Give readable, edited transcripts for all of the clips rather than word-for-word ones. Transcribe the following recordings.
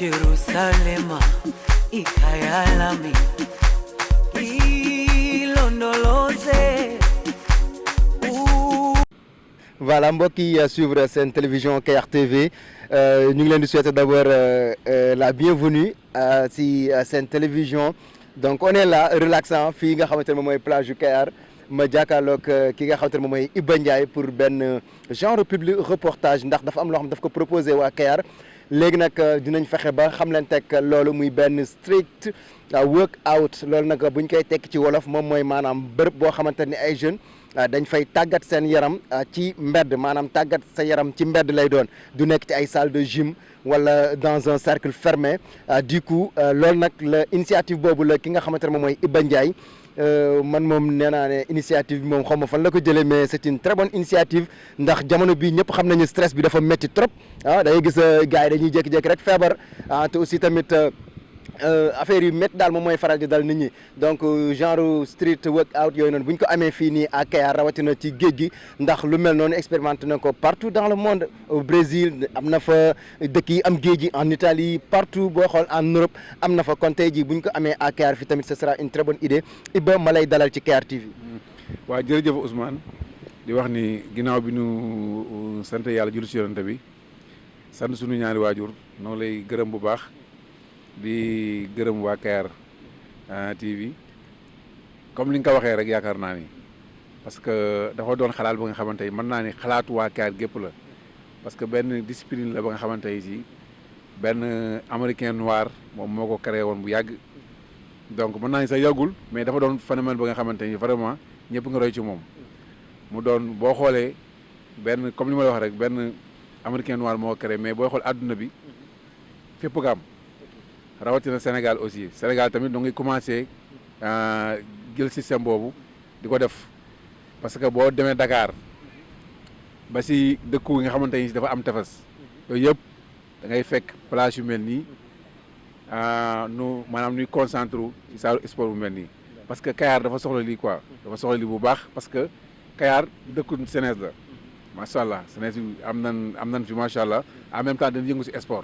Jerusalema ikayalami ilondoloze. Voilà mbokk yi suivre seen télévision Kayar TV ñu ngi leen di souhaiter d'abord la bienvenue si seen télévision. Donc on est là relaxant fii nga xamante ne moom mooy plage yu Kayar ma jàkkaarloog ki nga xamante ne moom mooy Iba Ndiaye pour benn genre public reportage ndax dafa am loo xam daf ko proposé waa Kayar. léegi nag dinañ fexe ba xam leen teg loolu muy benn street workout loolu nag buñ koy tekk ci wolof moom mooy maanaam bërëb boo xamante ni ay jeunes dañ fay tàggat seen yaram ci mbedd maanaam tàggat sa yaram ci mbedd lay doon du nekk ci ay salle de gym wala dans un cercle fermé du coup loolu nag la initiative boobu la ki nga xamante ne moom mooy Iba Ndiaye man moom nee naa ne initiative bi moom xaw ma fan la ko jëlee mais c'est une très bonne initiative ndax jamono bi ñëpp xam nañu stress bi dafa métti trop da ngay gis gars yi dañuy jékki-jékki rek feebar te aussi tamit affaire yu métti daal moom mooy faral di dal nit ñi donc genre street workout yooyu noonu bu ñu ko amee fii nii à Kayar rawatina ci géej gi ndax lu mel noonu expérimenté na ko partout dans le monde au Brésil am na fa dëkk yi am géej gi en Italie partout boo xool en Europe am na fa kon tey jii bu ñu ko amee à Kayar fii tamit ce sera une très bonne idée Iba ma lay dalal ci Kayar TV. waaw jërëjëf Ousmane di wax ni ginnaaw bi nu sant yàlla julli ci yonent bi sant suñu ñaari waajur noo lay gërëm bu baax. di gërëm waa Kayar TV comme li nga ko waxee rek yaakaar naa ni parce que dafa doon xalaat ba nga xamante ni mën naa ni xalaatu waa Kayar gépp la parce que benn discipline la ba nga xamante ni si benn américain noir moom moo ko créé woon bu yàgg donc mën naa ni sax yàggul mais dafa doon phénomène ba nga xamante ni vraiment ñëpp nga roy ci moom mu doon boo xoolee benn comme li ma la wax rek benn américain noir moo ko créé mais booy xool àdduna bi fépp nga am. rawatina Sénégal aussi Sénégal tamit doo ngi commencé jël système boobu di ko def parce que boo demee Dakar ba si dëkku yi nga xamante ni dafa am tefes yooyu yëpp da ngay fekk plage yu mel nii nu maanaam ñuy concentré ci sa sport bu mel nii parce que Kayar dafa soxla lii quoi dafa soxla lii bu baax parce que Kayar dëkku Sénégal la macha allah Sénégal am nan fi macha allah en même temps dañuy yëngu si sport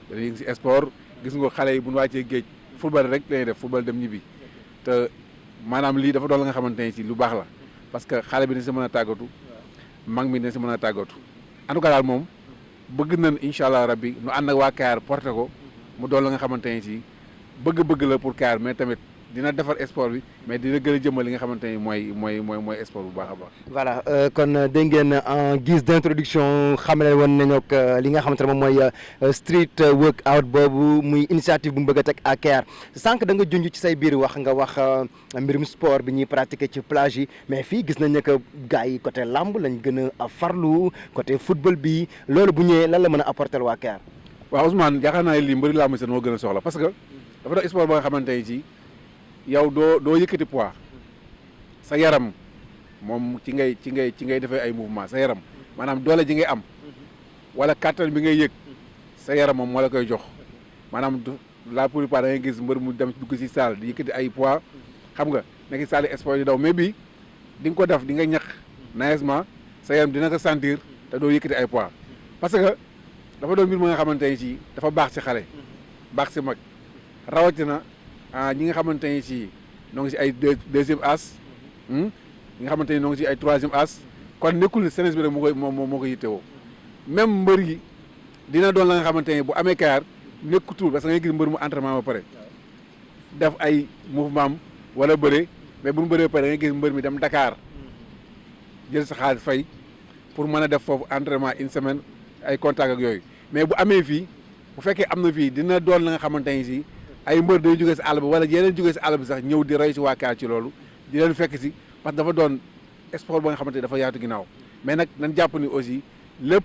dañuy yëngu si sport. gis nga xale yi bu ñu wàccee géej football rek lañuy def football dem ñibbi te maanaam lii dafa doon la nga xamante ne ci lu baax la parce que xale bi dina si mën a tàggatu mag mi dina si mën a tàggatu en tout cas daal moom bëgg nañ incha allah rabbi nu ànd ak waa Kayar porté ko mu doon la nga xamante ne ci bëgg-bëgg la pour Kayar mais tamit dina defar sport bi mais dina gën a jëmmal li nga xamante ni mooy sport bu baax a baax. voilà kon dégg ngeen en guise d'introduction xamale woon nañu ak li nga xamante ne moom mooy street workout boobu muy initiative bu mu bëgg a teg à Kayar sànq da nga junj ci say biir wax nga wax mbirum sport bi ñuy pratiquer ci plage yi mais fii gis nañ ne que gars yi côté lamb lañ gën a farlu côté football bi loolu bu ñëwee lan la mën a apporter waa Kayar. waaw Ousmane yaakaar naa lii mbëri lamb seen moo gën a soxla parce que dafa doon sport ba nga xamante ni ci. yow doo yëkkati poids sa yaram moom ci ngay defee ay mouvement sa yaram maanaam doole ji ngay am wala kàttan bi ngay yëg sa yaram moom moo la koy jox maanaam la plupart da ngay gis mbër mu dem dugg si salle di yëkkati ay poids xam nga nekk salle sport yi daw mais bii di nga ko def di nga ñaq naajement sa yaram dina ko sentir te doo yëkkati ay poids parce que dafa doon mbir ma nga xamante ne ci dafa baax ci xale baax ci mag rawatina. ñi nga xamante ni si noo ngi si ay deuxième as ñi nga xamante ni noo ngi si ay troisième as kon nekkul ne sénégalais bi rek moo ko yittewoo même mbër yi dina doon la nga xamante ni bu amee Kayar nekkutul parce que ngay gis mbër mu entraînement ba pare def ay mouvement wala bëre mais bu mu bëree ba pare da ngay gis mbër mi dem Dakar jël sa xaalis fay pour mën a def foofu entraînement une semaine ay contact ak yooyu mais bu amee fii bu fekkee am na fii dina doon la nga xamante ni si. ay mbër day jógee si àll bi wala yeneen jógee si àll bi sax ñëw di roy si waa Kayar ci loolu di leen fekk si parce que dafa doon sport ba nga xamante ni dafa yaatu ginnaaw mais nag nañ jàpp ni aussi lépp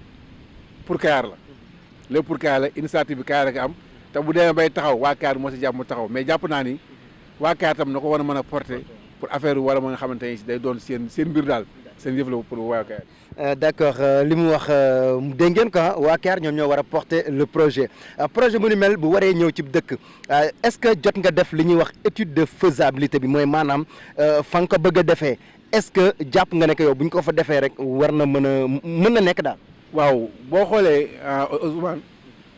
pour Kayar la lépp pour Kayar la initiative bi Kayar rek am te bu demee bay taxaw waa Kayar moo si jàpp mu taxaw mais jàpp naa ni waa Kayar tam na ko war a mën a porter pour affaire wala ma nga xamante ni si day doon seen mbir daal seen yëf la pour waa Kayar. d'accord li mu wax dégg ngeen ko waa Kayar ñoom ñoo war a porter le projet projet mu ni mel bu waree ñëw ci dëkk est-ce que jot nga def li ñuy wax étude de faisabilité bi mooy maanaam fa nga ko bëgg a defee est-ce que jàpp nga ne que yow bu ñu ko fa defee rek war na mën na nekk daal. waaw boo xoolee Ousmane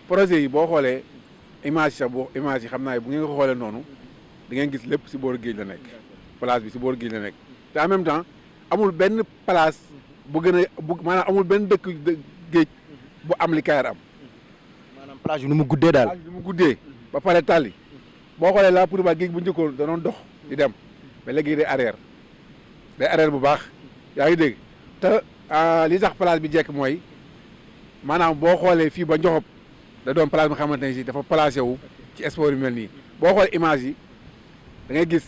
projet yi boo xoolee image sax boo image yi xam naa bu ngeen ko xoolee noonu da ngeen gis lépp si booru géej la nekk place bi si booru géej la nekk te en même temps amul benn place bu gën a bu maanaam amul benn dëkk géej bu am li Kayar am. maanaam plage bi ni mu guddee daal. plage bi ni mu guddee ba pare tàlli boo xoolee la pour ba géej bu njëkkoon da doon dox di dem mais léegi day arrière bu baax yaa ngi dégg te li tax place bi jekk mooy maanaam boo xoolee fii ba Njoxob da doon place bi nga xamante ne si dafa placé wu ci sport yu mel nii boo xoolee image yi da ngay gis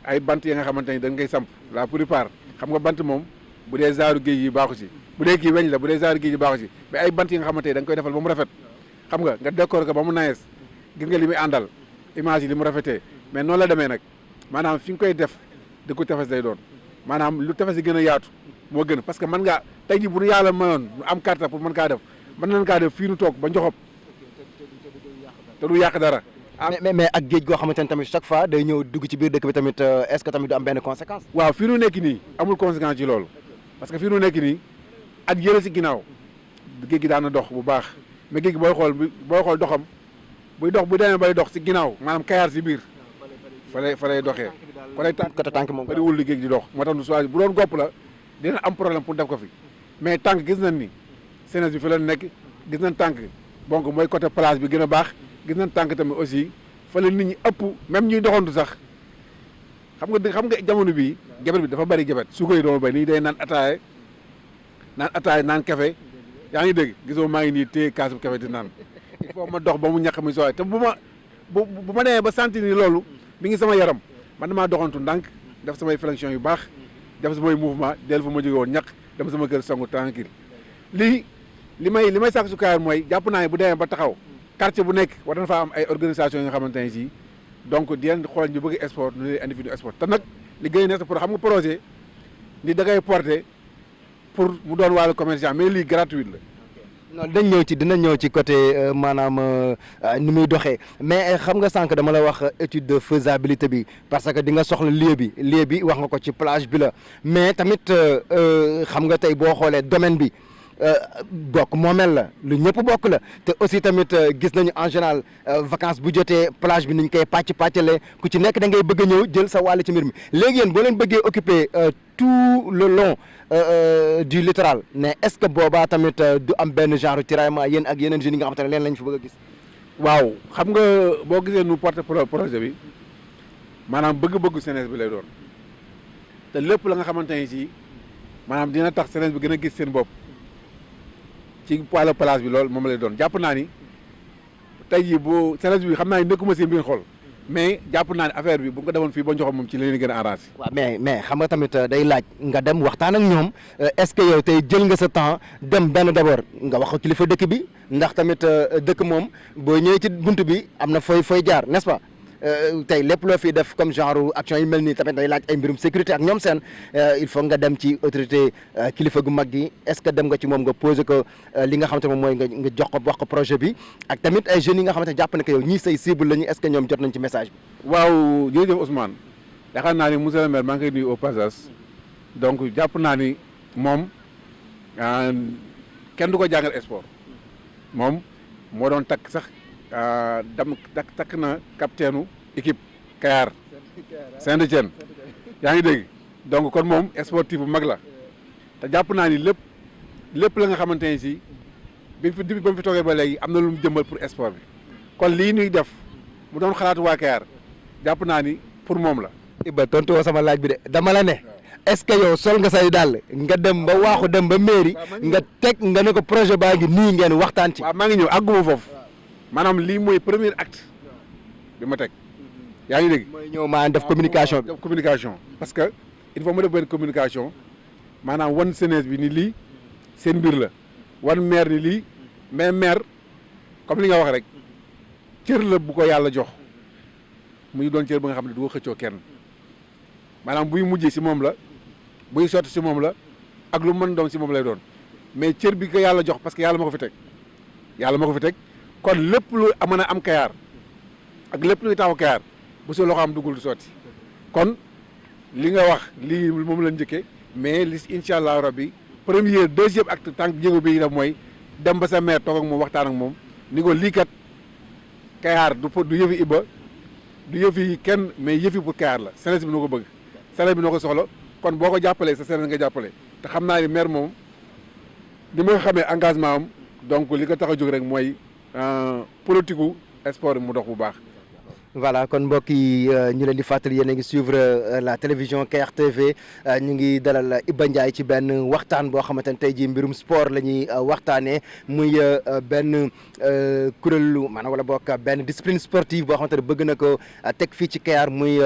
ay bant yi nga xamante ni dañ koy samp la plupart xam nga bant moom bu dee zaaru géej yi baaxu si bu dee kii weñ la bu dee zaaru géej yi baaxu si mais ay bant yi nga xamante ni da nga koy defal ba mu rafet xam nga décor ko ba mu naes gis nga li muy àndal image yi li mu rafetee mais noonu la demee nag maanaam fi nga koy def di ko tefes day doon maanaam lu tefes yi gën a yaatu moo gën parce que mën ngaa tey jii bu nu yàlla mayoon am carte pour mën kaa def mën nañ kaa def fii nu toog ba Njoxob te du yàq dara. mais ak géej goo xamante ne tamit chaque fois day ñëw dugg ci biir dëkk bi tamit est-ce que tamit du am benn conséquence. waaw fii nu nekk nii amul conséquence ci loolu parce que fii nu nekk nii at yële si ginnaaw géej gi daan na dox bu baax mais géej gi booy xool doxam buy dox bu demee bay dox si ginnaaw maanaam Kayar si biir fa lay doxee. fa lay tànk moom bariwul li géej di dox moo tax nu soit bu doon gopp la dina am problème pour def ko fi mais tànk gis nañ ni sénès bi fi la nekk gis nañ tànk donc mooy côté place bi gën a baax. gis nañ tànk tamit aussi fa la nit ñi ëpp même ñuy doxantu sax xam nga jamono bii jabet bi dafa bari jabet su koy doon bay nii day naan ataaya naan kafe yaa ngi dégg gisoo maa ngi nii téye kaas bu kafe di naan il faut ma dox ba mu ñàkk mi sooy te bu ma demee ba sentir ni loolu mi ngi sama yaram man damaa doxantu ndànk def samay flexion yu baax def samay mouvement dellu fa ma jóge woon ñàkk dem sama kër sangu tranquille li may sàkk su Kayar mooy jàpp naa ne bu demee ba taxaw quartier bu nekk war na faa am ay organisation yi nga xamante ne si donc di leen xool ñu bëgg sport nu leen indi fi ñu sport te nag li gën a nekk pour xam nga projet ni da ngay porter pour mu doon wàllu commercial mais lii gratuit la. non dinañ ñëw ci côté maanaam ni muy doxee mais xam nga sànq dama la wax étude de faisabilité bi parce que di nga soxla lieu bi wax nga ko ci plage bi la mais tamit xam nga tey boo xoolee domaine bi. bokk moomeel la lu ñëpp bokk la te aussi tamit gis nañu en général vacances bu jotee plage bi niñ koy pàccale ku ci nekk da ngay bëgg a ñëw jël sa wàll ci mbir mi léegi yéen boo leen bëggee occuper tout le long du littoral mais est-ce que boobaa tamit du am benn genre tiraillement yéen ak yeneen jeunes yi nga xamante ne leen lañ fi bëgg a gis. waaw xam nga boo gisee nu porter projet bi maanaam bëgg-bëggu sénégalais bi lay doon te lépp la nga xamante ne si maanaam dina tax sénégalais bi gën a gis seen bopp. ci wàllu place bi loolu moom lay doon jàpp naa ni tey jii bu sénégalais bi xam naa ni nekkuma si biir xol mais jàpp naa ne affaire bi bu nga demoon fii ba Njoxob moom ci la leen gën a arrangé. waaw mais xam nga tamit day laaj nga dem waxtaan ak ñoom est-ce que yow tey jël nga sa temps dem benn d'abord nga wax ko kilifa dëkk bi ndax tamit dëkk moom boo ñëwee ci bunt bi am na fooy jaar n'est-ce pas. tey lépp loo fi def comme genre action yi mel nii tamit day laaj ay mbirum sécurité ak ñoom seen il faut nga dem ci autorité kilifa gu mag gi est-ce que dem nga ci moom nga posé ko li nga xamante moom mooy nga jox ko wax ko projet bi ak tamit ay jeunes yi nga xamante ne jàpp na que yow ñii say cible lañu est-ce que ñoom jot nañ ci message bi. waaw jërëjëf Ousmane yaakaar naa ni monsieur le maire maa ngi koy nuyu au passage donc jàpp naa ni moom kenn du ko jàngal sport moom moo doon takk sax. takk na capitaine équipe Kayar Saint-Étienne yaa ngi dégg donc kon moom sportif bu mag la te jàpp naa ni lépp la nga xamante ne si bi ba mu fi toogee ba léegi am na lu mu jëmbal pour sport bi kon lii ñuy def mu doon xalaatu waa Kayar jàpp naa ni pour moom la. Iba tontu woo sama laaj bi de dama la ne est-ce que yow sol nga say dàll nga dem ba waaxu dem ba mairie nga teg nga ne ko projet baa ngi nii ngeen waxtaan ci. waaw maa ngi ñëw àgguma foofu. maanaam lii mooy premier acte bi ma teg yaa ngi dégg. mooy ñëw maa def communication bi. def communication parce que il faut ma def benn communication maanaam wan jeunesse bi ni lii seen mbir la wan maire ni lii mais maire comme li nga wax rek cër la bu ko yàlla jox muy doon cër ba nga xam ne du ko xëccoo kenn maanaam buy mujjee si moom la buy sotti si moom la ak lu mën doon si moom lay doon mais cër bi ko yàlla jox parce que yàlla moo ko fi teg. kon lépp lu mën a am Kayar ak lépp luy taxaw Kayar bu si loxo am duggul du sotti kon li nga wax lii moom la njëkkee mais li incha allah rabbi premier deuxième acte tànk jéego bi def mooy dem ba sa maire toog ak moom waxtaan ak moom ni ko lii kat Kayar du yëfi Iba du yëfi kenn mais yëfi pour Kayar la Sénégal bi noo ko bëgg Sénégal bi noo ko soxla kon boo ko jàppalee sa Sénégal nga jàppale te xam naa ni maire moom ni ma xamee engagement am donc li ko tax a jóg rek mooy politique gu sport mu dox bu baax. voilà kon mbokk yi ñu leen di fàttali yéen a ngi suivre la télévision KRTV ñu ngi dalal Iba Ndiaye ci benn waxtaan boo xamante ne tey jii mbirum sport la ñuy waxtaanee muy benn kuréelu maanaam wala bokk benn discipline sportive boo xamante ne bëgg na ko teg fii ci Kayar muy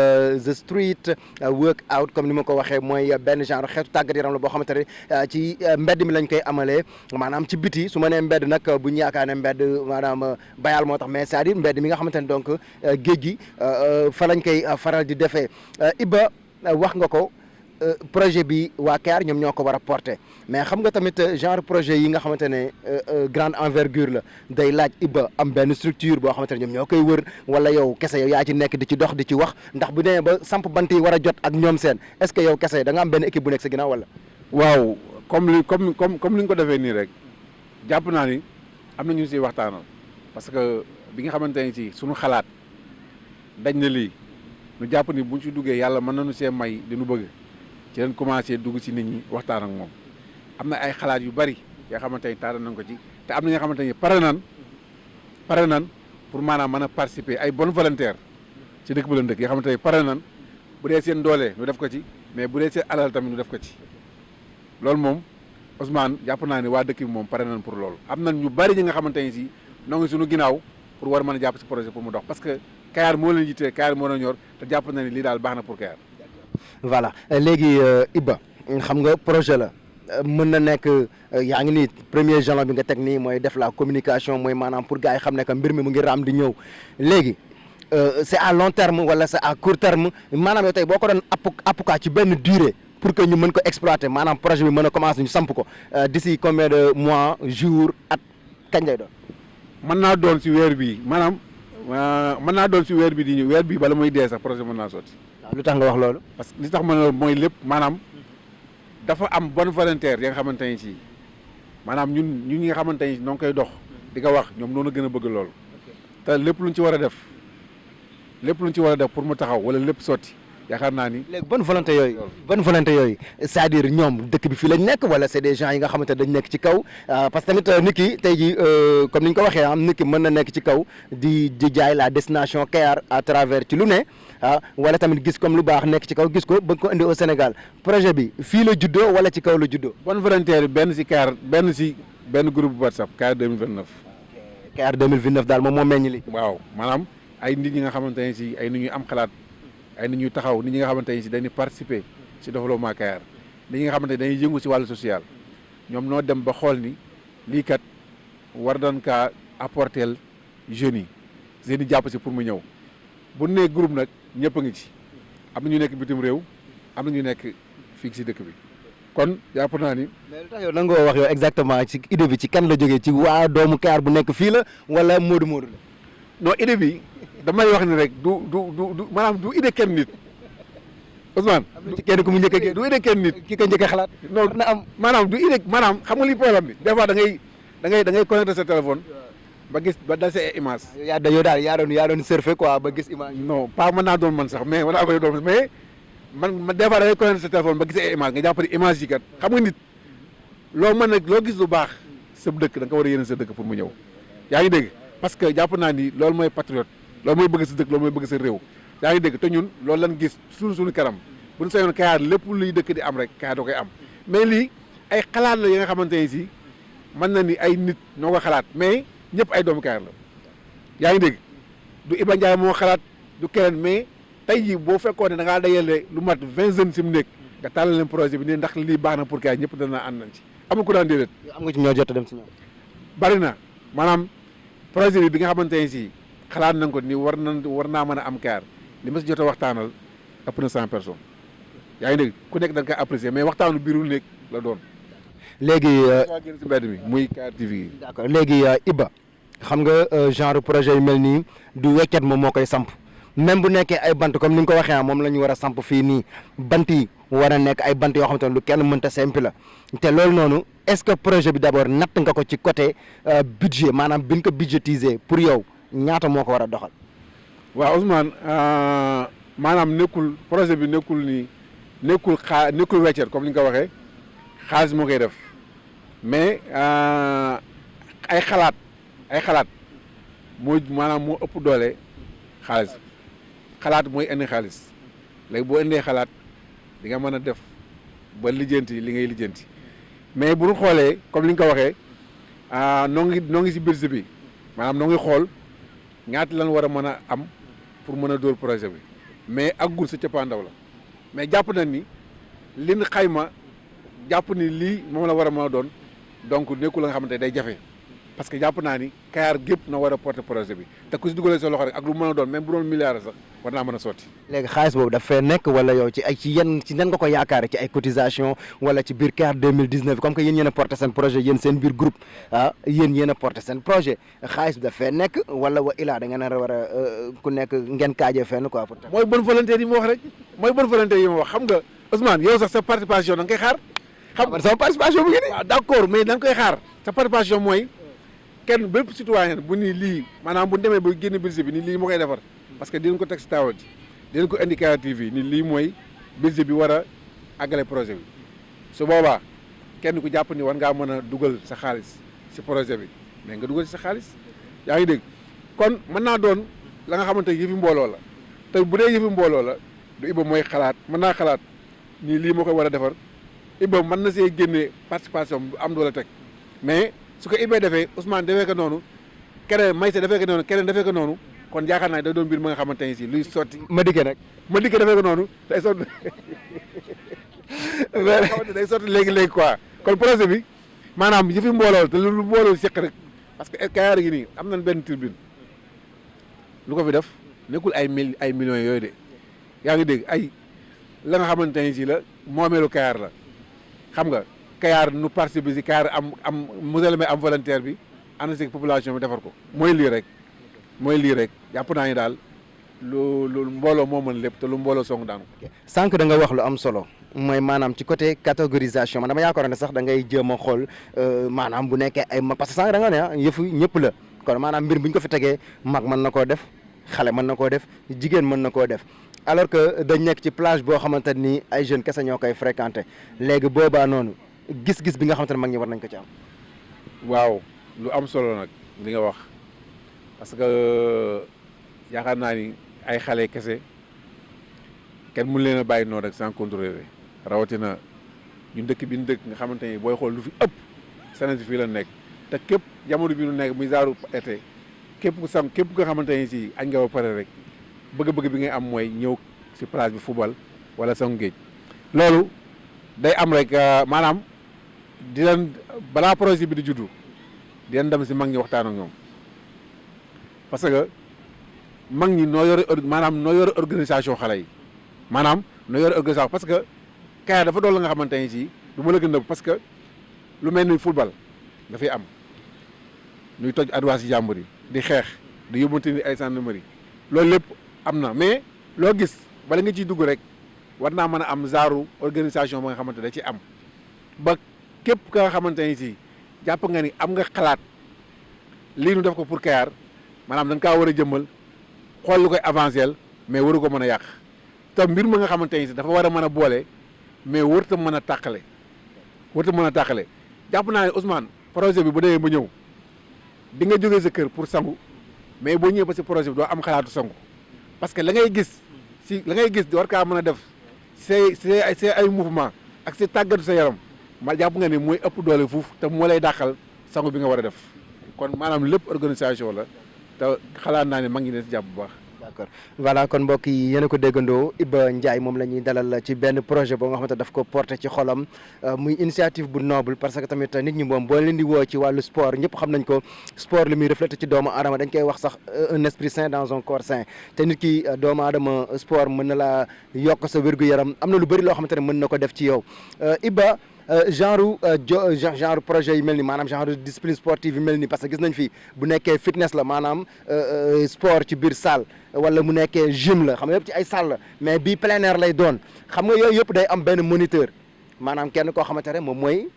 the street workout comme ni ma ko waxee mooy benn genre xeetu tàggat yaram la boo xamante ne ci mbedd mi lañ koy amalee maanaam ci biti su ma nee mbedd nag bu ñu yaakaar ne mbedd maanaam bayal moo tax mais c'est-à-dire mbedd mi nga xamante ne donc géej gi fa lañ koy faral di defee Iba wax nga ko projet bi waa Kayar ñoom ñoo ko war a porter mais xam nga tamit genre projet yi nga xamante ne grande envergure la day laaj Iba am benn structure boo xamante ne ñoom ñoo koy wër wala yow kese yow yaa ci nekk di ci dox di ci wax ndax bu demee ba samp bant yi war a jot ak ñoom seen est-ce que yow kese da nga am benn équipe bu nekk sa ginnaaw wala. waaw comme li nga ko defee nii rek jàpp naa ni am na ñu siy waxtaanal parce que bi nga xamante ne ci suñu xalaat. dañ na lii ñu jàpp ni buñ ci duggee yàlla mën nañu see may di nu bëgg ci leen commencé dugg ci nit ñi waxtaan ak moom am na ay xalaat yu bari yoo xamante ni taara nañ ko ci te am na ñoo xamante ni pare nan pour maanaam mën a participer ay bonne volontaire ci dëkk bu leen dëkk yoo xamante ni pare nan bu dee seen doole ñu def ko ci mais bu dee seen alal tamit ñu def ko ci loolu moom Ousmane jàpp naa ne waa dëkk bi moom pare nan pour loolu am na ñu bari ñi nga xamante ni si noo ngi suñu ginnaaw pour war mën a jàpp ci projet pour mu dox parce que Kayar moo leen yittee Kayar moo leen ñor te jàpp na ni lii daal baax na pour Kayar. voilà léegi Iba xam nga projet la mën na nekk yaa ngi nii premier jalon bi nga teg nii mooy def la communication mooy maanaam pour gars yi xam ne que mbir mi mu ngi raam di ñëw léegi c'est à long terme wala c'est à court terme maanaam yow tey boo ko doon appukaa ci benn durée pour que ñu mën ko exploiter maanaam projet bi mën a commencer ñu samp ko d'ici combien de mois jours at kañ lay doon. mën naa doon si weer bii maanaam. mën naa doon si weer bi di ñëw weer bii bala muy dee sax projet mën naa sotti. waaw lu tax nga wax loolu. parce que li tax ma ne loolu mooy lépp maanaam dafa am bonne volontaire ya nga xamante ne si maanaam ñun ñi nga xamante ne noo ngi koy dox di ko wax ñoom noonu gën a bëgg loolu te lépp luñ ci war a def pour mu taxaw wala lépp sotti yaakaar naa ni. léegi bonne volonté yooyu c'est-à-dire ñoom dëkk bi fii lañ nekk wala c'est des gens yi nga xamante dañ nekk ci kaw parce que tamit nit ki tey jii comme ni ñu ko waxee am nit ki mën na nekk ci kaw di jaay la destination Kayar à travers ci lu ne wala tamit gis comme lu baax nekk ci kaw gis ko bëgg ko indi au Sénégal projet bi fii la juddoo wala ci kaw la juddoo. bonne volontaire benn groupe WhatsApp Kayar 2029. Kayar 2029 daal moom moo meññ li. waaw maanaam ay nit ñi nga xamante ne si ay nit ñuy am xalaat. ay nit ñuy taxaw nit ñi nga xamante ne si dañuy participer si développement Kayar nit ñi nga xamante ne dañuy yëngu si wàllu social ñoom noo dem ba xool ni lii kat war nañ kaa apporter jeunes yi jàpp si pour mu ñëw bu nee groupe nag ñëpp a ngi ci am na ñu nekk bitim réew am na ñu nekk fii si dëkk bi kon jàpp naa ni. mais lu tax yow nangoo wax yow exactement ci idée bi ci kan la jógee ci waa doomu Kayar bu nekk fii la wala Modou la. non idée bi. damay wax ni rek du maanaam du idée kenn nit Ousmane. ci kenn ku mu njëkk a du idée kenn nit. ki ko njëkk a xalaat. non na am maanaam du idée maanaam xam nga li problème bi des fois da ngay connecté sa téléphone ba gis ba dal sa image. yow daal yaa doon surfer quoi ba gis image. non pas mën naa doon man sax mais wala doon mais man des fois da ngay connecté sa téléphone ba gis ay image nga jàpp ne image yi kat xam nga nit loo mën nag loo gis lu baax sa dëkk da nga ko war a yéene sa dëkk pour mu ñëw yaa ngi dégg parce que jàpp naa ni loolu mooy patriote. loolu mooy bëgg sa dëkk loolu mooy bëgg sa réew yaa ngi dégg te ñun loolu lañ gis suñu kanam bu ñu sañoon Kayar lépp luy dëkk di am rek Kayar da koy am mais lii ay xalaat la yi nga xamante ne si mën na ni ay nit ñoo ko xalaat mais ñëpp ay doomu Kayar la yaa ngi dégg du Iba Ndiaye moo xalaat du keneen mais tey jii boo fekkoon ne da ngaa dajale lu mat 20 jeunes si mu nekk nga tàllal leen projet bi nii ndax lii baax na pour Kayar ñëpp dana ànd nañ ci amul ku daan déedéet. am nga ci ñoo jot a dem si ñoom. bari na maanaam projet bi nga xamante ne si. xalaat nañ ko ni war naa mën a am Kayar li ma si jot a waxtaanal ëpp na 100 personnes yaa ngi dégg ku nekk da nga koy apprécier mais waxtaanu biirul nekk la doon. léegi génn si mbedd mi muy Kayar TV yi. d'accord léegi Iba xam nga genre projet yu mel nii du weccet moom moo koy samp même bu nekkee ay bant comme ni nga ko waxee moom la ñu war a samp fii nii bant yi war a nekk ay bant yoo xamante ne lu kenn mënta simpi la te loolu noonu est-ce que projet bi d'abord natt nga ko ci côté budget maanaam bi ñu ko budgétiser pour yow ñaata moo ko war a doxal. waaw Ousmane maanaam nekkul projet bi nekkul weccet comme li nga ko waxee xaalis moo koy def mais ay xalaat maanaam moo ëpp doole xalaat mooy indi xaalis léegi boo indee xalaat di nga mën a def ba lijjanti li ngay lijjanti mais bu ñu xoolee comme li nga ko waxee noo ngi si budget bi maanaam noo ngi xool ñaata lan war a mën a am pour mën a dóor projet bi mais aggul sa cappaandaw la mais jàpp na ni liñ xayma jàpp ni lii moom la war a mën a doon donc nekkul la nga xamante day jafe parce que jàpp naa ni Kayar gépp na war a porter projet bi te ku si dugalee sa loxo rek ak lu mën a doon même bu doon milliard sax war naa mën a sotti. léegi xaalis boobu daf fee nekk wala yow ci nan nga ko yaakaare ci ay cotisation wala ci biir Kayar 2019 comme que yéen a porté seen projet yéen seen biir groupe yéen a porté seen projet xaalis bi daf fee nekk wala wa ilaa da ngeen a war a ku nekk ngeen kaajee fenn quoi. mooy bonne volonté yi ma wax rek mooy bonne volonté yi ma wax xam nga Ousmane yow sax sa participation da nga koy xaar. xam nga sama participation bu ngi nii. waaw d'accord mais da nga koy xaar sa participation mooy kenn bépp citoyen bu ni lii maanaam bu demee ba génn budget bi ni lii moo koy defar parce que dinañ ko teg si taawal ji dinañ ko indi Kayar TV ni lii mooy budget bi war a àggale projet bi su boobaa kenn ku jàpp ni war ngaa mën a dugal sa xaalis si projet bi mais nga dugal si sa xaalis yaa ngi dégg kon mën naa doon la nga xamante yëfi mbooloo la te bu dee yëfi mbooloo la du Iba mooy xalaat mën naa xalaat nii lii moo koy war a defar Iba mën na see génnee participation bu am doole teg mais su ko Iba defee Ousmane defee ko noonu keneen Maysa defee ko noonu keneen defee ko noonu kon yaakaar naa da doon mbir ma nga xamante ne si luy sotti. ma dikkee nag defee ko noonu day sotti day sotti léegi quoi kon projet bi maanaam yëfi mbooloo te lu mbooloo seq rek parce que Kayar gi nii am nañ benn tribune lu ko fi def nekkul ay millions yooyu de yaa ngi dégg ay la nga xamante ne si la moomeelu Kayar la xam nga Kayar nu participer si Kayar am monsieur le maire am volontaire bi ànd si population bi defar ko mooy lii rek jàpp naa ni daal lu mbooloo moo mën lépp te lu mbooloo song daan ko. sànq da nga wax lu am solo mooy maanaam ci côté catégorisation man dama yaakaar ne sax da ngay jéem a xool maanaam bu nekkee ay mag parce que sànq da nga ne yëfu ñëpp la kon maanaam mbir bu ñu ko fi tegee mag mën na koo def xale mën na koo def jigéen mën na koo def alors que dañ nekk ci plage boo xamante ni ay jeunes kese ñoo koy fréquenté léegi boobaa noonu gis-gis bi nga xamante ne mag ñi war nañ ko ci am. waaw lu am solo nag li nga wax parce que yaakaar naa ni ay xale kese kenn mënu leen a bàyyi noonu rek sans contrôler rawatina ñun dëkk bi ñu dëkk nga xamante ni booy xool lu fi ëpp Sénégal fii la nekk te képp jamono bi ñu nekk muy zaaru été képp nga xamante ni si añ nga ba pare rek bëgg-bëgg bi ngay am mooy ñëw si plage bi football wala sangu géej loolu day am rek maanaam di leen balaa projet bi di juddu di leen dem si mag ñi waxtaan ak ñoom parce que mag ñi noo yore organisation xale yi maanaam noo yore organisation parce que Kayar dafa doon la nga xamante ne si du ma la gën a parce que lu mel ni football dafay am ñuy toj adwaas yi jàmbur yi di xeex di yóbbante ni ay gendarmerie loolu lépp am na mais loo gis bala nga ciy dugg rek war naa mën a am genre organisation ba nga xamante da ci am ba képp ka nga xamante ni si jàpp nga ni am nga xalaat lii nu def ko pour Kayar maanaam da nga kaa war a jëmmal xool lu koy avancel mais waru ko mën a yàq te mbir ma nga xamante ni si dafa war a mën a boole mais warut a mën a tàqale jàpp naa ne Ousmane projet bi bu demee ba ñëw di nga jógee sa kër pour sangu mais boo ñëwee ba si projet bi doo am xalaatu sangu parce que la ngay gis war kaa mën a def c'est ay mouvement ak si tàggatu sa yaram ma jàpp nga ni mooy ëpp doole fuuf te moo lay dàqal sangu bi nga war a def kon maanaam lépp organisation la te xalaat naa ne mag ngi ne si jàpp bu baax. d'accord voilà kon mbokk yi yéen a ko déggandoo Iba Ndiaye moom la ñuy dalal ci benn projet boo nga xamante daf ko porté ci xolam muy initiative bu noble parce que tamit nit ñi moom boo leen di woo ci wàllu sport ñëpp xam nañ ko sport li muy reflété ci doomu aadama dañ koy wax sax un esprit sain dans un corps sain te nit ki doomu aadama sport mën na laa yokk sa wér-gu-yaram am na lu bëri loo xamante ne mën na ko def ci yow Iba genre projet yi mel ni maanaam genre discipline sportive yi mel ni parce que gis nañ fi bu nekkee fitness la maanaam sport ci biir salle wala mu nekkee gym la xam nga yëpp ci ay salle la mais bii plein air lay doon xam nga yooyu yëpp day am benn moniteur maanaam kenn koo xamante ne moom mooy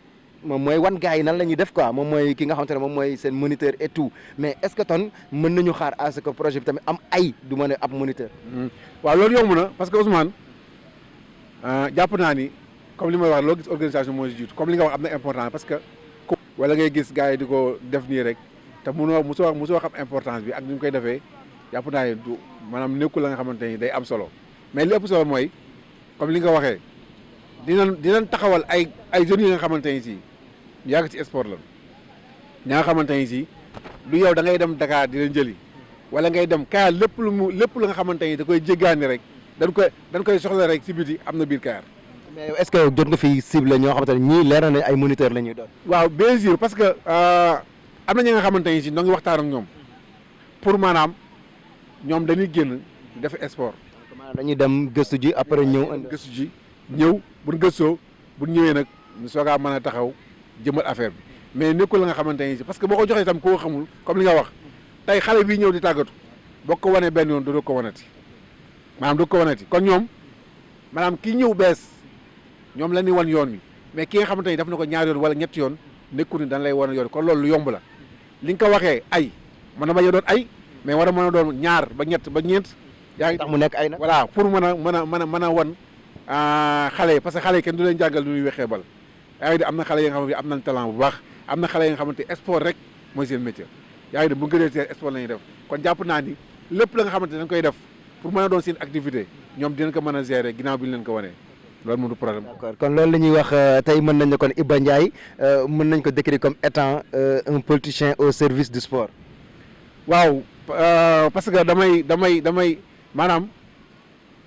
moom mooy wan gars yi nan la ñuy def quoi moom mooy ki nga xamante ne moom mooy seen moniteur et tout mais est-ce que ton mën nañu xaar à ce que projet bi tamit am ay du mën a ab moniteur. waaw loolu yomb na parce que Ousmane jàpp naa ni comme li may wax loo gis organisation mooy si jiitu comme li nga wax am na important parce que. wala ngay gis gars yi di ko def nii rek te mosoo xam importance bi ak ni ñu koy defee jàpp naa ne du maanaam nekkul la nga xamante ni day am solo mais li ëpp solo mooy comme li nga waxee dinañ taxawal ay jeunes yi nga xamante ni si yàgg ci sport la ña nga xamante ni si du yow da ngay dem Dakar di leen jëli wala ngay dem Kayar lépp lu nga xamante ni da koy jéggaani rek dañ koy soxla rek si biti am na biir Kayar. mais est-ce que jot nga fi cible ñoo xamante ne ñii leer na ay moniteur la ñuy doon. waaw bien sûr parce que am na ñi nga xamante ni si ñoo ngi waxtaan ak ñoom pour maanaam ñoom dañuy génn def sport. maanaam dañuy dem gëstu ji après ñëw. gëstu ji ñëw buñ gëstoo buñ ñëwee nag ñu soogaa mën a taxaw jëmal affaire bi mais nekkul la nga xamante ni si parce que boo ko joxee itam koo xamul comme li nga wax tey xale bii ñëw di tàggatu boo ko wanee benn yoon doo ko wanati maanaam doo ko wanati kon ñoom maanaam kii ñëw bees. ñoom la ñuy wan yoon wi mais ki nga xamante ni daf na ko ñaari yoon wala ñetti yoon nekkul ni dañ lay wan yoon kon loolu lu yomb la li nga ko waxee ay mën na bañ a doon ay mais war a mën a doon ñaar ba ñett ba ñeent. yaa ngi tax mu nekk ay nag. voilà pour mën a wan xale yi parce que xale yi kenn du leen jàngal lu ñuy wexee bal yaa ngi di am na xale yi nga xamante am nañ talent bu baax am na xale yi nga xamante sport rek mooy seen métier yaa ngi di bu gënee seen sport la ñuy def kon jàpp naa ni lépp la nga xamante dañ koy def pour mën a doon seen activité ñoom dinañ ko mën a gérer ginnaaw bi ñu leen ko wanee loolu moom du problème. d'accord kon loolu la ñuy wax tey mën nañ ne kon Iba Ndiaye mën nañ ko décrire comme étant un politicien au service du sport. waaw parce que damay maanaam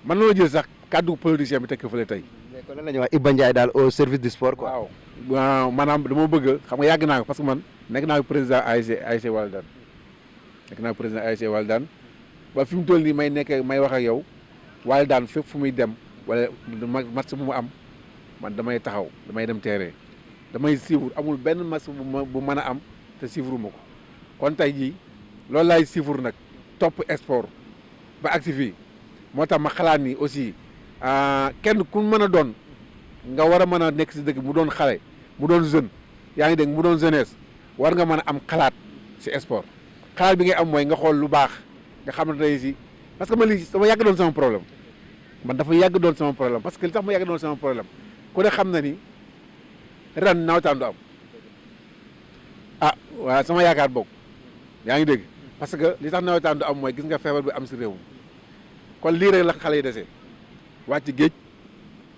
man la jël sax kàddu politicien bi tekk fële tey. mais kon lan la ñuy wax Iba Ndiaye daal au service du sport quoi. waaw maanaam dama bëgg xam nga yàgg naa ko parce que man nekk naa président ASC Walidane nekk naa président ASC Walidane ba fi mu toll nii may wax ak yow Walidane fépp fu muy dem. wala match bu mu am man damay taxaw damay dem terrain damay suivre amul benn match bu mën a am te suivre ma ko kon tey jii loolu laay suivre nag topp sport ba agsi fii moo tax ma xalaat ni aussi kenn ku mën a doon nga war a mën a nekk si dëkk mu doon xale mu doon jeune yaa ngi dégg mu doon jeunesse war nga mën a am xalaat si sport xalaat bi ngay am mooy nga xool lu baax nga xamante ne si parce que man lii dama yàgg doon sama problème. man dafa yàgg doon sama problème parce que li tax ma yàgg doon sama problème ku ne xam na ni ren nawetaan du am waaw sama yaakaar bokk yaa ngi dégg parce que li tax nawetaan du am mooy gis nga feebar bi am si réew mi kon lii rek la xale yi dese wàcc géej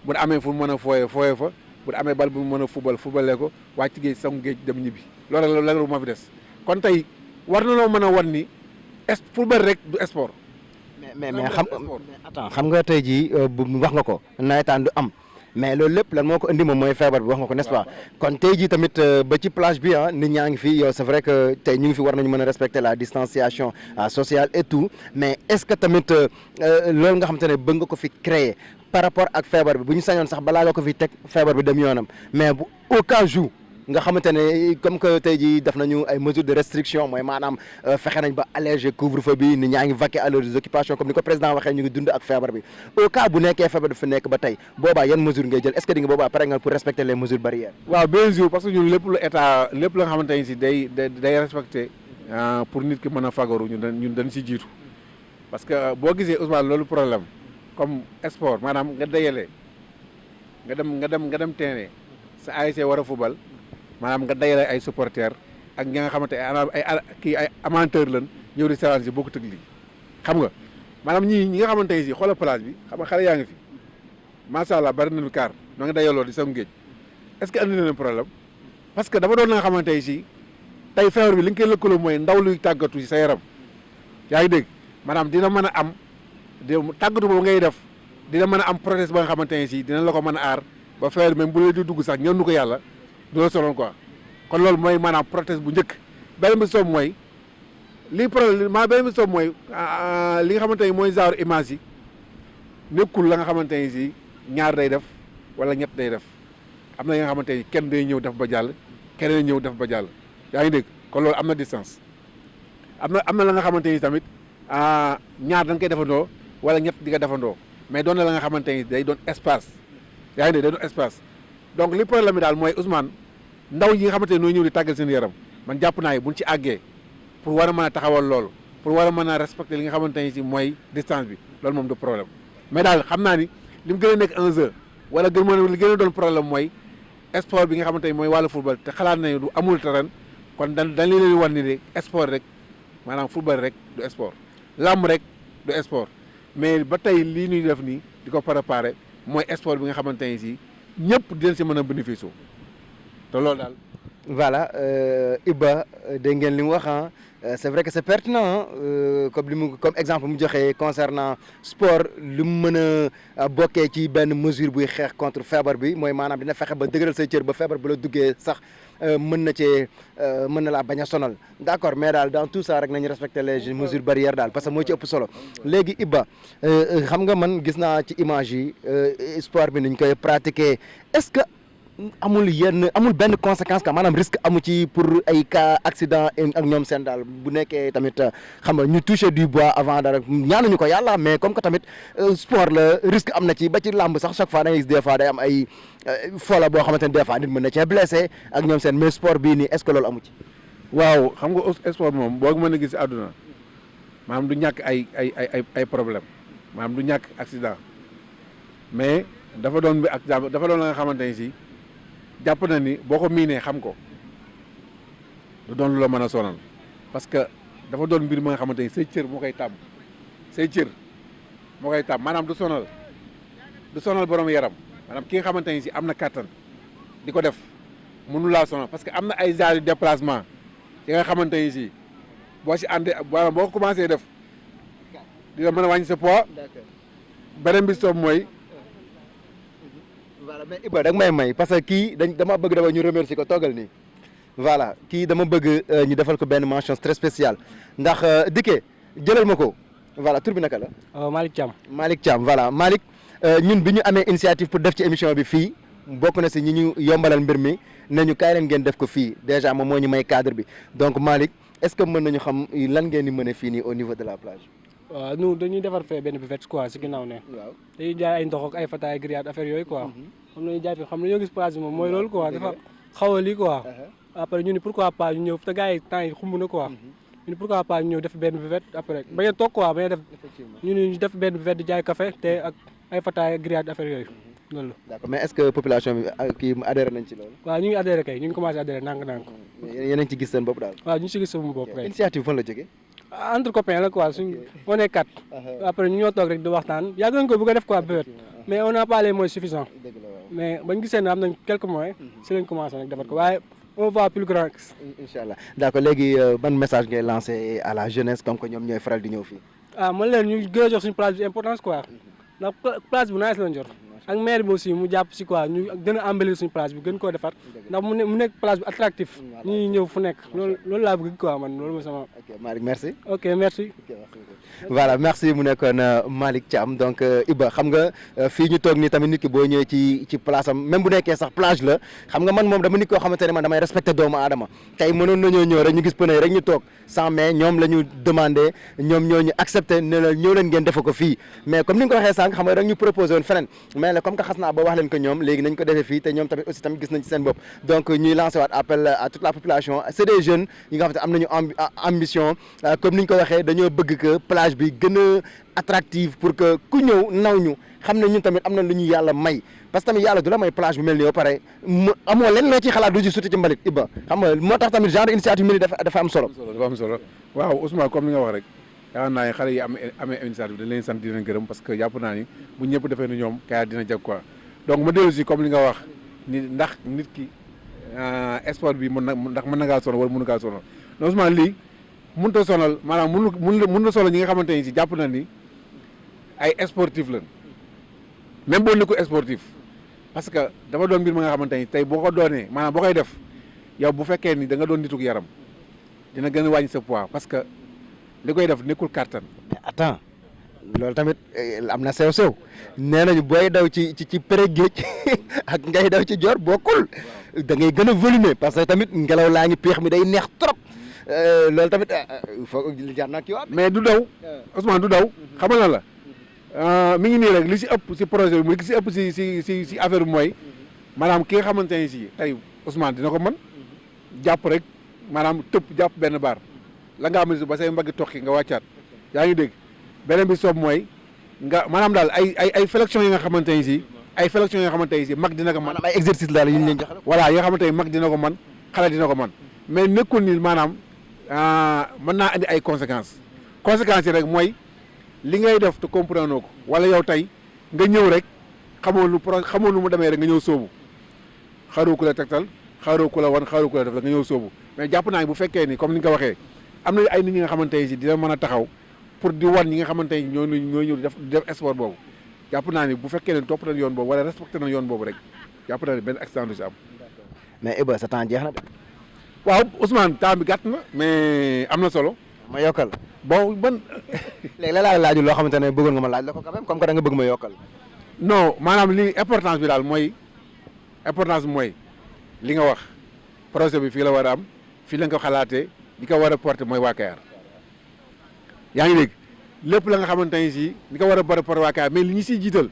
bu amee fu mu mën a fooyee fa bu amee bal bu mu mën a fubalee ko wàcc géej sangu géej dem ñibbi loolu la moo fi des kon tey war na loo mën a wan ni football rek du sport. mais xam nga tey jii wax nga ko nawetaan du am mais loolu lépp lan moo ko indi moom mooy feebar bi wax nga ko n'est-ce pas kon tey jii tamit ba ci plage bi nit ñaa ngi fi yow c'est vrai que tey ñu ngi fi war nañu mën a respecter la distanciation sociale et tout mais est-ce que tamit loolu nga xam te ne bëgg nga ko fi créer par rapport ak feebar bi bu ñu sañoon sax balaa nga ko fi teg feebar bi dem yoonam mais bu au cas où nga xamante ne comme que tey jii def nañu ay mesures de restriction mooy maanaam fexe nañ ba alléger couvre-feu bi nit ñaa ngi vaquer à leurs occupations comme ni ko président waxee ñu ngi dund ak feebar bi au cas bu nekkee feebar bi fi nekk ba tey boobaa yan mesures ngay jël est-ce que di nga boobaa pare nga pour respecter les mesures barrières. waaw bien sûr parce que ñun lépp la nga xamante ne si day respecter pour nit ki mën a fagaru ñun dañ si jiitu parce que boo gisee Ousmane loolu problème comme sport maanaam nga dayale nga dem terrain sa ASC war a fubal maanaam nga dayale ay supporters ak ñi nga xamante ay amateur lañ ñëw di séance si bokkut ak lii xam nga maanaam ñi nga xamante ne si xoolal plage bi xam nga xale yaa ngi fi macha allah bari nañu kaar ñoo ngi dayaloo di sangu géej est-ce que andi na leen problème parce que dafa doon la nga xamante ne si tey feebar bi li nga koy lëkkaloo mooy ndaw luy tàggatu si sa yaram yaa ngi dégg maanaam dina mën a am tàggatu boobu ngay def dina mën a am protège ba nga xamante ne si dina la ko mën a aar ba feebar même bu la di dugg sax ñëw nu ko yàlla. du la soloon quoi kon loolu mooy maanaam protège bu njëkk beneen bi soob mooy lii problème beneen bi soob mooy li nga xamante ni mooy genre image yi nekkul la nga xamante ni si ñaar day def wala ñett day def am na yi nga xamante ni kenn day ñëw def ba jàll keneen ñëw def ba jàll yaa ngi dégg kon loolu am na distance am na la nga xamante ni tamit ñaar da nga koy defandoo wala ñett di nga defandoo mais doon na la nga xamante ni day doon espace yaa ngi dégg day doon espace donc li problème bi daal mooy Ousmane ndaw yi nga xamante ne ñoo ñëw di tàggal seen yaram man jàpp naa yi buñ ci àggee pour war a mën a taxawal loolu pour war a mën a respecter li nga xamante ne si mooy distance bi loolu moom du problème mais daal xam naa ni li mu gën a nekk enjeu wala li gën a doon problème mooy sport bi nga xamante ne mooy wàllu football te xalaat nañu du amul terrain kon dañ leen wan ni de sport rek maanaam football rek du sport làmb rek du sport mais ba tey lii ñuy def nii di ko préparer mooy sport bi nga xamante ne si ñëpp dinañ si mën a bénéfice te loolu daal. voilà Iba dégg ngeen li mu wax c'est vrai que c'est pertinent comme exemple mu joxe concernant sport li mu mën a bokkee ci benn mesure buy xeex contre feebar bi mooy maanaam dina fexe ba dëgëral say cër ba feebar bu la duggee sax mën na laa bañ a sonal d'accord mais daal dans tout ça rek nañu respecter les mesures barrières daal parce que moo ci ëpp solo léegi Iba xam nga man gis naa ci image yi sport bi niñ koy pratiquer est-ce que amul benn conséquence ka maanaam risque amu ci pour ay cas accident ak ñoom seen daal bu nekkee tamit xam nga ñu toucher du bois avant dara ñaanuñu ko yàlla mais comme que tamit sport la risque am na ci ba ci làmb sax chaque fois da ngay gis des fois day am ay fola boo xamante ne des fois nit mën na cee blessé ak ñoom seen mais sport bii nii est-ce que loolu amu ci. waaw xam nga sport moom boo mën a gis àdduna maanaam du ñàkk ay problème maanaam du ñàkk accident mais dafa doon la nga xamante ne si. jàpp na ni boo ko miinee xam ko du doon lu la mën a sonal parce que dafa doon mbir ma nga xamante ni say cër moo koy tàmm maanaam du sonal borom yaram maanaam ki nga xamante ni si am na kàttan di ko def mënu laa sonal parce que am na ay genre de déplacement yi nga xamante ni si boo si àndee boo ko commencé def dina mën a wàññi sa poids beneen bi soob mooy. voilà mais Iba da nga may parce que kii dama bëgg dafa ñu remercier ko toogal nii voilà kii dama bëgg ñu defal ko benn mention très spéciale ndax Diké jëlal ma ko voilà tur bi naka la. Malick Thiam voilà Malick ñun bi ñu amee initiative pour def ci émission bi fii bokk na si ñi ñu yombalal mbir mi nañu kaay leen ngeen def ko fii déjà moom moo ñu may cadre bi donc Malick est-ce que mën nañu xam lan ngeen di mën a fii nii au niveau de la plage. waaw nous dañuy defar fee benn buvette quoi si ginnaaw ne. waaw dañuy jaay ay ndox ak ay fataay grillade affaire yooyu quoi. xam nañu jaay fi xam nañoo gis place bi moom mooy loolu quoi dafa xaw a lii quoi. après ñu ni pourquoi pas ñu ñëw te gars yi temps yi xumb na quoi. ñu ni pourquoi pas ñu ñëw def benn buvette après bañ a toog quoi bañ a def. ñu ni ñu def benn buvette di jaay café te ak ay fataay grillade affaire yooyu loolu la. d'accord mais est-ce que population bi kii adhéré nañ ci loolu. waaw ñu ngi adhéré kay ñu ngi commencé adhéré ndànk-ndànk. yéen a ngi ci gis seen bopp daal. waaw ñu ngi ci gis seen bopp kay. initiative fan la jógee. entre copains la quoi suñ on est 4 après ñu ñoo toog rek di waxtaan yàgg nañ ko bëgg a def quoi buvette mais on n'a pas les moyens suffisants mais bañ gisee ne am nañ quelques moyens si lañ commencé nag defar ko waaye on va plus grand. incha allah d'accord léegi ban message ngay lancé à la jeunesse comme que ñoom ñooy faral di ñëw fii. man leen ñu gën a jox suñu place bi importance quoi ndax place bu nice lañ jot ak maire bi aussi mu jàpp si quoi ñu gën a embellir suñu place bi gën koo defar ndax mu nekk place bi attractif ñi ñëw fu nekk loolu laa bëgg quoi man loolu mooy sama. ok Malick merci. ok merci. voilà merci mu nekkoon Malick Thiam donc Iba xam nga fii ñu toog nii tamit nit ki boo ñëwee ci place am même bu nekkee sax plage la xam nga man moom dama nit koo xamante ne man damay respecté doomu aadama tey mënoon nañoo ñëw rek ñu gis pneu rek ñu toog sans mais ñoom la ñu demandé ñoom ñoo ñu accepté ne la ñëw leen ngeen defe ko fii mais comme ni nga ko waxee sànq xam nga rek ñu proposé woon feneen mais la comme que xas naa ba wax leen ko ñoom léegi nañ ko defee fii te ñoom tamit aussi tamit gis nañ ci seen bopp donc ñuy lancé waat appel à toute la population c'est des jeunes yi nga xamante am nañu ambition comme ni ñu ko waxee dañoo bëgg que plage bi gën a attractive pour que ku ñëw naw ñu xam ne ñun tamit am na lu ñu yàlla may parce que tamit yàlla du la may plage bu mel nii ba pare amoo leen loo ciy xalaat du ci suti ci mbalit Iba xam nga moo tax tamit genre initiative mel ni dafa am solo. dafa am solo waaw Ousmane comme ni nga wax rek yaakaar naa ne xale yi amee initiative dañ leen sant di leen gërëm parce que jàpp naa ni bu ñëpp defee ni ñoom kaya dina jag quoi donc ma dellu si comme li nga wax ni ndax nit ki sport bi mën na ngaa sonal wala mënu ngaa sonal non Ousmane lii mënut a sonal maanaam mën na sonal ñi nga xamante ni si jàpp na ni ay sportif lañ même boo nekkul sportif parce que dafa doon mbir ma nga xamante ni tey boo ko doonee maanaam boo koy def yow bu fekkee ni da nga doon nituk yaram dina gën a wàññi sa poids parce que li koy def nekkul kàttan. mais attends loolu tamit am na sew nee nañu booy daw ci pere géej ak ngay daw ci joor bokkul da ngay gën a volumer parce que tamit ngelaw laa ngi péex mi day neex trop loolu tamit foog jar na kii waat mais du daw Ousmane du daw xamal la mi ngi nii rek li si ëpp si projet bi li si ëpp si affaire bi mooy maanaam ki nga xamante ne si tey Ousmane dina ko mën jàpp rek maanaam tëpp jàpp benn baar la nga xam ne ba say mbagg toqi nga wàccaat yaa ngi dégg beneen bi soob mooy nga maanaam daal ay flexion yi nga xamante ni si ay flexion yi nga xamante ni si mag dina ko mën. maanaam ay exercice daal yu ñu leen jox la. voilà yi nga xamante ni mag dina ko mën xale dina ko mën mais nekkul ni maanaam mën naa andi ay conséquences yi rek mooy li ngay def te comprendre ko wala yow tey nga ñëw rek xamoo lu mu demee rek nga ñëw sóobu xaaroo ku la tegtal xaaroo ku la wan xaaroo ku la def nga ñëw sóobu mais jàpp naa ne bu fekkee ni comme ni nga ko waxee am na ay nit ñi nga xamante ne si dina mën a taxaw pour di wan ñi nga xamante ne ñoo ñëw di def sport boobu jàpp naa ni bu fekkee ne topp nañ yoon boobu wala respecté nañ yoon boobu rek jàpp naa ne benn accident du si am. mais Iba sa temps jeex na de. waaw Ousmane temps bi gàtt na mais am na solo. ma yokkal. bon léegi la laajul loo xamante ne bëggoon nga ma laaj la ko quand même comme que da nga bëgg ma yokkal. non maanaam li importance bi daal mooy li nga wax projet bi fii la war a am fii la nga ko xalaatee li ko war a porter mooy waa Kayar yaa ngi dégg lépp la nga xamante ne si li ko war a porter waa Kayar mais li ñu siy jiital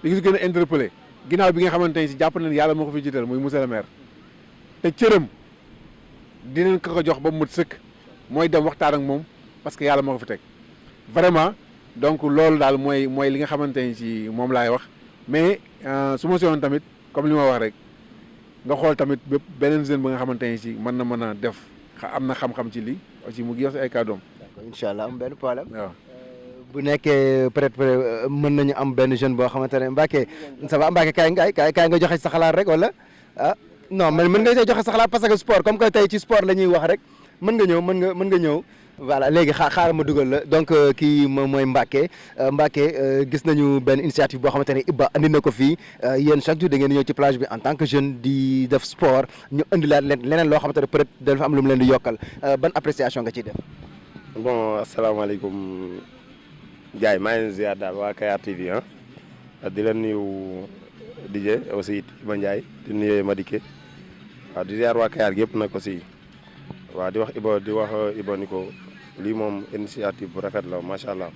li ñu si gën a interpellé ginnaaw bi nga xamante ne si jàpp nañ yàlla moo ko fi jiital muy monsieur le maire te cëram dinañ ko jox ba mu mët sëkk mooy dem waxtaan ak moom parce que yàlla moo ko fi teg vraiment donc loolu daal mooy li nga xamante ne si moom laay wax mais su ma soyoon tamit comme li ma wax rek nga xool tamit bépp beneen jeune ba nga xamante ne si mën a def am na xam-xam ci lii aussi mu yor si ay kàddoom. d'accord incha allah am benn problème. waaw bu nekkee peut-être mën nañu am benn jeune boo xamante ne Mbacke ça va Mbacke kaay nga joxe sa xalaat rek wala ah non mais mën nga joxe sa xalaat parce que sport comme que tey ci sport la ñuy wax rek mën nga ñëw. voilà léegi xaaral ma dugal la donc kii moom mooy Mbacke gis nañu benn initiative boo xamante ne Iba andi na ko fii yéen chaque jour da ngeen ñëw ci plage bi en tant que jeune di def sport ñu andi la leneen loo xamante ne peut-être dafa am lu mu leen di yokkal ban appréciation nga ciy def. bon asalaamaaleykum Ndiaye maa ngi leen ziar daal waa Kayar TV di leen nuyu DJ aussi Iba Ndiaye di nuyu Madické waaw di ziar waa Kayar yëpp nag aussi waaw di wax Iba ni ko lii moom initiative bu rafet la macha allah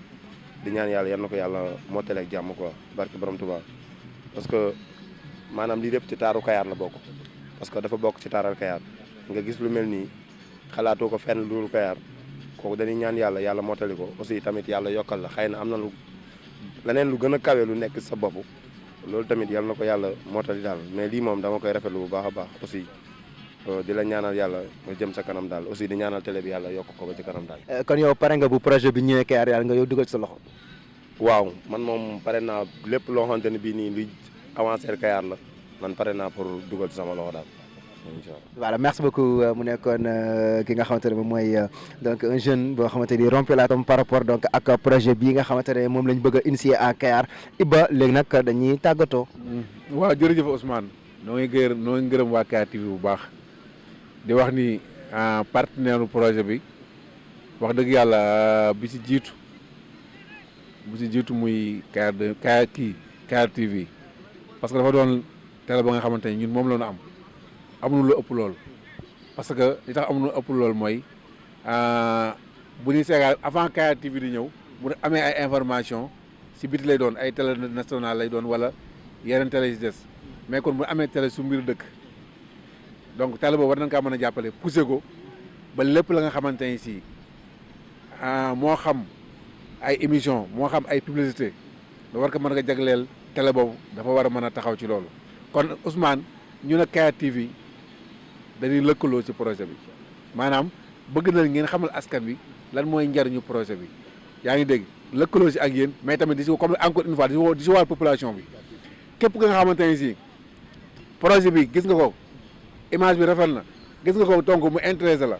di ñaan yàlla yal na ko yàlla mottale ak jàmm quoi barke borom Tuubaa parce que maanaam lii lépp ci taaru Kayar la bokk parce que dafa bokk ci taaral Kayar nga gis lu mel nii xalaatoo ko fenn lu Kayar kooku dañuy ñaan yàlla mottali ko aussi tamit yàlla yokkal la xëy na am na leneen lu gën a kawe lu nekk sa bopp loolu tamit yal na ko yàlla mottali daal mais lii moom dama koy rafetlu bu baax a baax aussi. di la ñaanal yàlla nga jëm sa kanam daal aussi di ñaanal télé bi yàlla yokk ko ba ci kanam daal. kon yow pare nga bu projet bi ñëwee Kayar yàlla nga yow dugal ci sa loxo. waaw man moom pare naa lépp loo xamante ne bii nii luy avancer Kayar la man pare naa pour dugal ci sama loxo daal incha allah. voilà merci beaucoup mu nekkoon ki nga xamante ne moom mooy donc un jeune boo xamante ni rompe la tam par rapport donc ak projet bii nga xamante ne moom lañ bëgg a initier à Kayar Iba léegi nag dañuy tàggatoo. waaw jërëjëf Ousmane noo ngi gërëm waa Kayar TV bu baax. di wax ni partenaire projet bi wax dëgg yàlla bi ci jiitu muy Kayar TV parce que dafa doon télé ba nga xamante ni ñun moom la ñu am amuñu lu ëpp lool parce que li tax amuñu lu ëpp lool mooy bu ñuy seegaan avant Kayar TV di ñëw bu amee ay information si biti lay doon ay télé national lay doon wala yeneen télé yi des mais kon bu amee télé su mbir dëkk donc télé boobu war nañ kaa mën a jàppale poussé ko ba lépp la nga xamante ni si moo xam ay émission moo xam ay publicité da war ko mën a jagleel télé boobu dafa war a mën a taxaw ci loolu kon Ousmane ñu ne Kayar TV dañuy lëkkaloo ci projet bi maanaam bëgg na ngeen xamal askan bi lan mooy njariñu projet bi yaa ngi dégg lëkkaloo si ak yéen mais tamit di si comme encore une fois di si wàllu population bi képp nga xamante ni si projet bi gis nga ko image bi rafet na gis nga ko donc mu intéressé la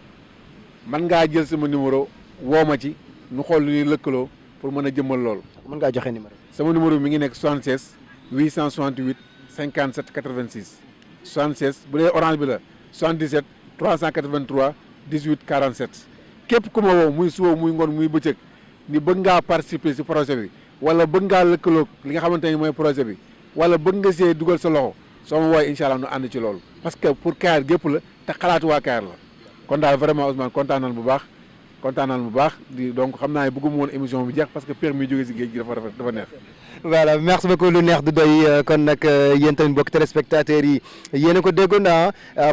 man ngaa jël sama numéro woo ma ci ñu xool lu ñuy lëkkaloo pour mën a jëmmal loolu. mën ngaa joxe numéro. sama numéro bi mi ngi nekk 76 868 57 86 76 bu dee orange bi la 77 383 18 47 képp ku ma woo muy suba muy ngoon muy bëccëg ni bëgg ngaa participer si projet bi wala bëgg ngaa lëkkaloo li nga xamante ni mooy projet bi wala bëgg nga see dugal sa loxo. soo ma wooyee incha allah nu ànd ci loolu parce que pour Kayar gépp la te xalaatu waa Kayar la kon daal vraiment Ousmane kontaan nañ bu baax kontaan naa bu baax di donc xam naa ne bëgguma woon émission bi jeex parce que permis jógee si géej gi dafa rafet dafa neex. voilà merci beaucoup lu neex du doy kon nag yéen tamit mbokk téléspectateurs yi yéen a ko déggoon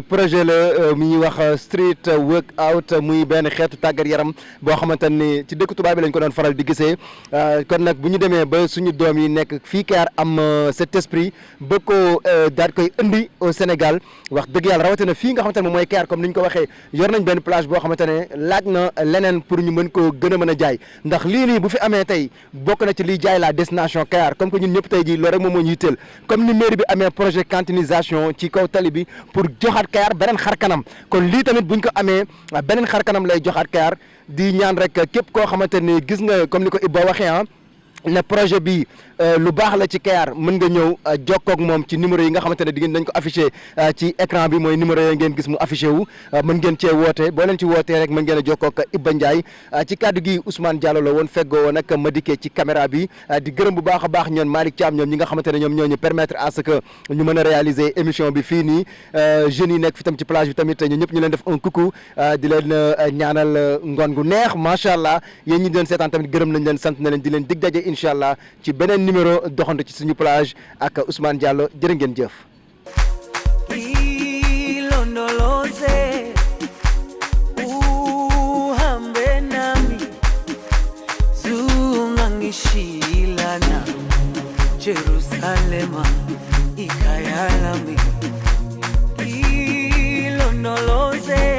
projet la mi ñuy wax street workout muy benn xeetu tàggat yaram boo xamante ni ci dëkk tubaab bi lañ ko doon faral di gisee kon nag bu ñu demee ba suñu doom yi nekk fii Kayar am cet esprit ba ko daal koy indi au Sénégal wax dëgg yàlla rawatina fii nga xamante ne mooy Kayar comme ni ñu ko waxee yor nañ benn plage boo xamante ne laaj na leneen pour ñu mën koo gën a mën a jaay ndax lii nii bu fi amee tey bokk na ci liy jaay la destination Kayar comme que ñun ñëpp tey jii loolu rek moom moo ñu yitteel comme ni mairie bi amee projet cantinisation ci kaw tali bi pour joxaat Kayar beneen xar kanam kon lii tamit buñ ko amee beneen xar kanam lay joxaat Kayar di ñaan rek képp koo xamante ni gis nga comme ni ko Ibba waxee ne projet bi lu baax la ci Kayar mën nga ñëw jokkoog moom ci numéro yi nga xamante ne di ngeen dañ ko affiché ci écran bi mooy numéro yi ngeen gis mu affiché wu mën ngeen cee woote boo leen ci wootee rek mën ngeen a jokkoog Ibba Ndiaye ci kàddu gi Ousmane Diallo la woon feggoo woon ak Madické ci caméra bi di gërëm bu baax a baax ñoom Malick Thiam ñoom ñi nga xamante ne ñoom ñoo ñu permettre à ce que ñu mën a réaliser émission bi fii nii jeunes yi nekk fi tam ci plage bi tamit ñu ñëpp ñu leen def un coucou di leen ñaanal ngoon gu neex macha allah yéen ñi doon seetaan tamit gërëm nañ leen sant na leen di leen dig daje incha allah ci beneen numéro doxantu ci suñu plage ak Ousmane Diallo jërë ngeen jëf. Ilondoloze uhambe nami zungangishilana Jerusalema ikayalami ilondoloze